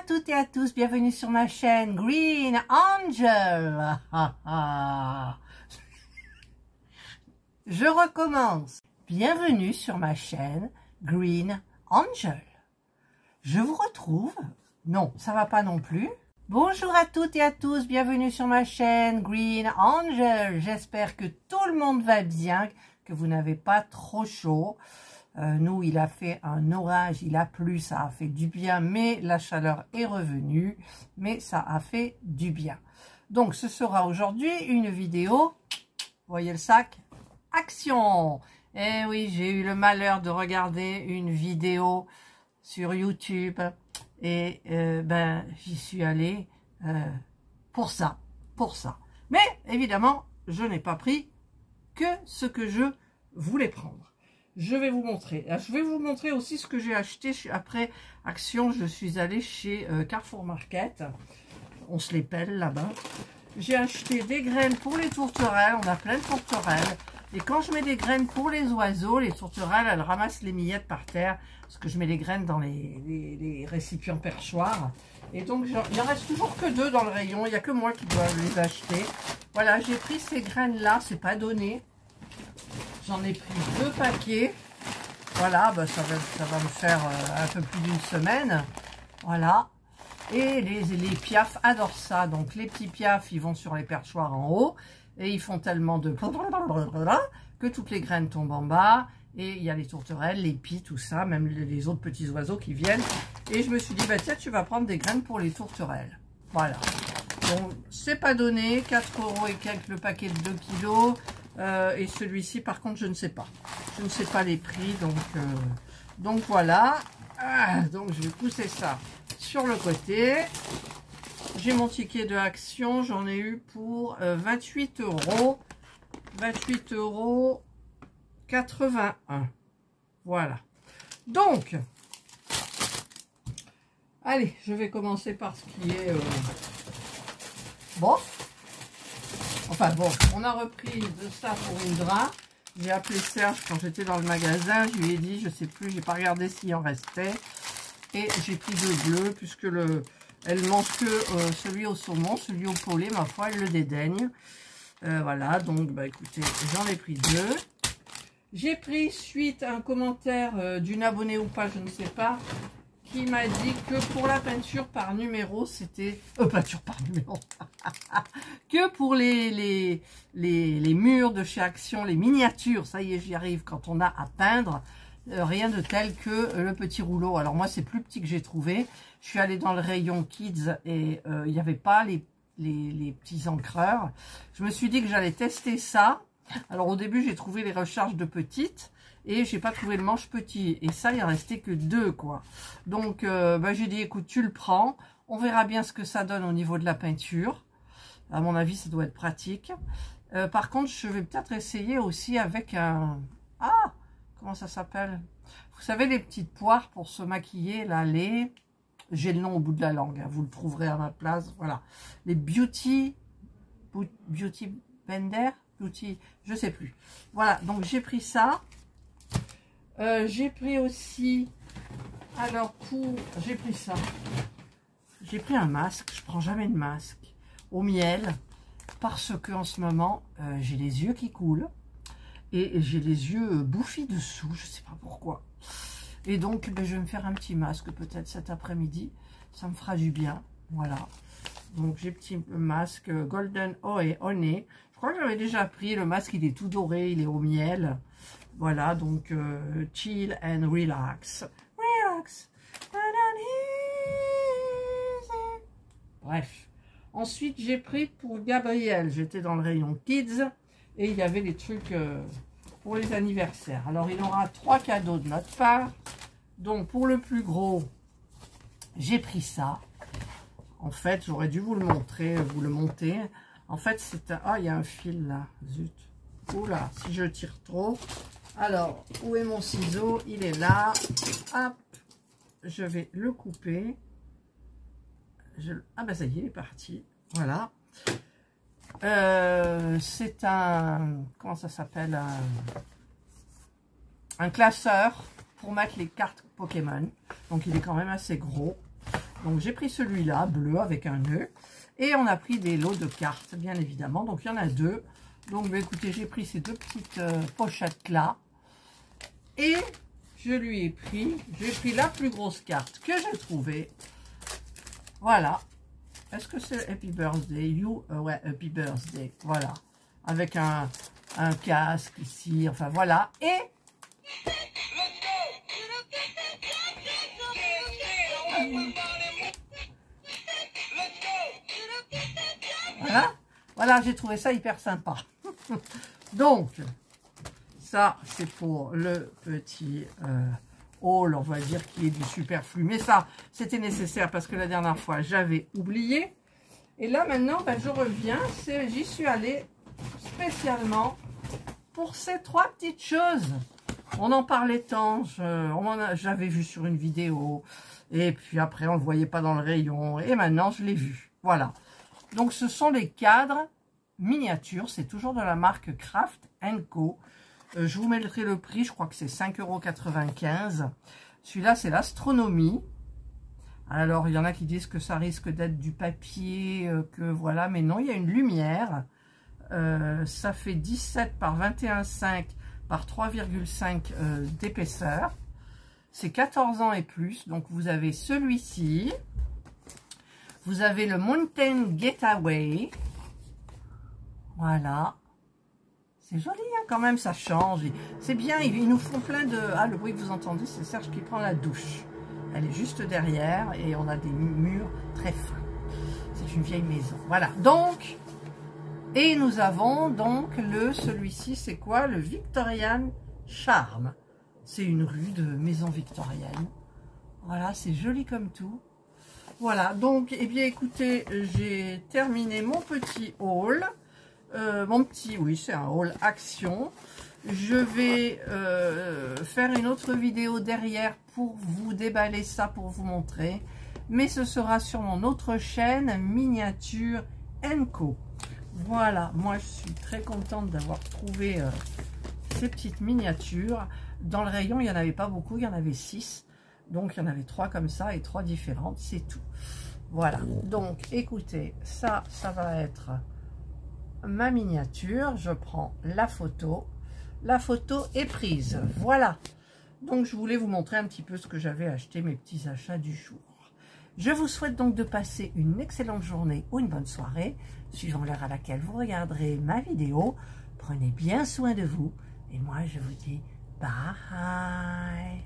toutes et à tous, bienvenue sur ma chaîne Green Angel. Je recommence. Bienvenue sur ma chaîne Green Angel. Je vous retrouve. Non, ça va pas non plus. Bonjour à toutes et à tous, bienvenue sur ma chaîne Green Angel. J'espère que tout le monde va bien, que vous n'avez pas trop chaud. Nous, il a fait un orage, il a plu, ça a fait du bien, mais la chaleur est revenue, mais ça a fait du bien. Donc, ce sera aujourd'hui une vidéo, voyez le sac, action. Eh oui, j'ai eu le malheur de regarder une vidéo sur YouTube et j'y suis allée pour ça. Mais évidemment, je n'ai pas pris que ce que je voulais prendre. Je vais vous montrer. Je vais vous montrer aussi ce que j'ai acheté après Action. Je suis allée chez Carrefour Market. On se les pèle là-bas. J'ai acheté des graines pour les tourterelles. On a plein de tourterelles. Et quand je mets des graines pour les oiseaux, les tourterelles, elles ramassent les miettes par terre. Parce que je mets les graines dans les récipients perchoirs. Et donc, il en reste toujours que 2 dans le rayon. Il n'y a que moi qui dois les acheter. Voilà, j'ai pris ces graines-là. C'est pas donné. J'en ai pris 2 paquets. Voilà, ça va me faire un peu plus d'une semaine. Voilà. Et les piafs adorent ça. Donc les petits piafs, ils vont sur les perchoirs en haut. Et ils font tellement de... que toutes les graines tombent en bas. Et il y a les tourterelles, les pies, tout ça. Même les autres petits oiseaux qui viennent. Et je me suis dit, bah tiens, tu vas prendre des graines pour les tourterelles. Voilà. Donc c'est pas donné. 4 € et quelques le paquet de 2 kilos. Et celui-ci, par contre, je ne sais pas. Je ne sais pas les prix, donc voilà. Donc je vais pousser ça sur le côté. J'ai mon ticket de Action, j'en ai eu pour 28 €. 28,81 €. Voilà. Donc, allez, je vais commencer par ce qui est bon. Enfin bon, on a repris de ça pour une drap. J'ai appelé Serge quand j'étais dans le magasin. Je lui ai dit, je sais plus, j'ai pas regardé s'il en restait. Et j'ai pris 2 bleus puisque elle mange que celui au saumon, celui au poulet. Ma foi, elle le dédaigne. Voilà, donc bah écoutez, j'en ai pris 2. J'ai pris suite à un commentaire d'une abonnée ou pas, je ne sais pas, qui m'a dit que pour la peinture par numéro, c'était... peinture par numéro que pour les murs de chez Action, les miniatures, ça y est, j'y arrive, quand on a à peindre, rien de tel que le petit rouleau. Alors moi, c'est plus petit que j'ai trouvé. Je suis allée dans le rayon Kids et il n'y avait pas les petits encreurs. Je me suis dit que j'allais tester ça. Alors au début, j'ai trouvé les recharges de petites. Et j'ai pas trouvé le manche petit. Et ça, il en restait que 2, quoi. Donc, j'ai dit, écoute, tu le prends. On verra bien ce que ça donne au niveau de la peinture. À mon avis, ça doit être pratique. Par contre, je vais peut-être essayer aussi avec un... Ah, comment ça s'appelle? Vous savez, les petites poires pour se maquiller, là, les... J'ai le nom au bout de la langue. Hein, vous le trouverez à ma place. Voilà. Les Beauty Blender? Beauty... Je sais plus. Voilà, donc j'ai pris ça. J'ai pris aussi, alors j'ai pris ça, j'ai pris un masque, je prends jamais de masque, au miel, parce que en ce moment, j'ai les yeux qui coulent, et j'ai les yeux bouffis dessous, je sais pas pourquoi, et donc je vais me faire un petit masque peut-être cet après-midi, ça me fera du bien, voilà, donc j'ai petit masque Golden Honey, je crois que j'avais déjà pris, le masque il est tout doré, il est au miel. Voilà, donc chill and relax. Relax. Bref. Ensuite, j'ai pris pour Gabriel. J'étais dans le rayon Kids et il y avait des trucs pour les anniversaires. Alors, il aura 3 cadeaux de notre part. Donc, pour le plus gros, j'ai pris ça. En fait, j'aurais dû vous le montrer, vous le monter. En fait, c'est un... Ah, il y a un fil là. Zut. Oula, si je tire trop... Alors, où est mon ciseau? Il est là. Hop, je vais le couper. Ah ben ça y est, il est parti. Voilà. C'est un... Comment ça s'appelle? Un classeur pour mettre les cartes Pokémon. Donc, il est quand même assez gros. Donc j'ai pris celui-là, bleu avec un nœud. Et on a pris des lots de cartes, bien évidemment. Donc il y en a deux. Donc bah, écoutez, j'ai pris ces deux petites pochettes-là. Et je lui ai pris, j'ai pris la plus grosse carte que j'ai trouvée. Voilà. Est-ce que c'est Happy Birthday? You? Ouais, Happy Birthday. Voilà. Avec un casque ici. Enfin voilà. Et voilà. Voilà, j'ai trouvé ça hyper sympa. Donc, ça, c'est pour le petit haul, on va dire, qui est du superflu. Mais ça, c'était nécessaire parce que la dernière fois, j'avais oublié. Et là, maintenant, ben, je reviens. J'y suis allée spécialement pour ces trois petites choses. On en parlait tant, j'avais vu sur une vidéo. Et puis après, on ne le voyait pas dans le rayon. Et maintenant, je l'ai vu. Voilà. Donc, ce sont les cadres miniatures. C'est toujours de la marque Craft & Co. Je vous mettrai le prix. Je crois que c'est 5,95 €. Celui-là, c'est l'astronomie. Alors, il y en a qui disent que ça risque d'être du papier, que voilà. Mais non, il y a une lumière. Ça fait 17 par 21,5 par 3,5 d'épaisseur. C'est 14 ans et plus. Donc, vous avez celui-ci. Vous avez le Mountain Getaway. Voilà. C'est joli, hein, quand même, ça change. C'est bien, ils nous font plein de... Ah, le bruit que vous entendez, c'est Serge qui prend la douche. Elle est juste derrière et on a des murs très fins. C'est une vieille maison. Voilà, donc... Et nous avons donc celui-ci, c'est quoi? Le Victorian Charm. C'est une rue de maison victorienne. Voilà, c'est joli comme tout. Voilà, donc, eh bien, écoutez, j'ai terminé mon petit haul. Oui, c'est un haul action. Je vais faire une autre vidéo derrière pour vous déballer ça, pour vous montrer. Mais ce sera sur mon autre chaîne, Miniature & Co. Voilà, moi je suis très contente d'avoir trouvé ces petites miniatures. Dans le rayon, il n'y en avait pas beaucoup, il y en avait 6. Donc, il y en avait 3 comme ça et 3 différentes, c'est tout. Voilà, donc écoutez, ça va être ma miniature. Je prends la photo. La photo est prise, voilà. Donc, je voulais vous montrer un petit peu ce que j'avais acheté, mes petits achats du jour. Je vous souhaite donc de passer une excellente journée ou une bonne soirée, suivant l'heure à laquelle vous regarderez ma vidéo. Prenez bien soin de vous et moi je vous dis bye.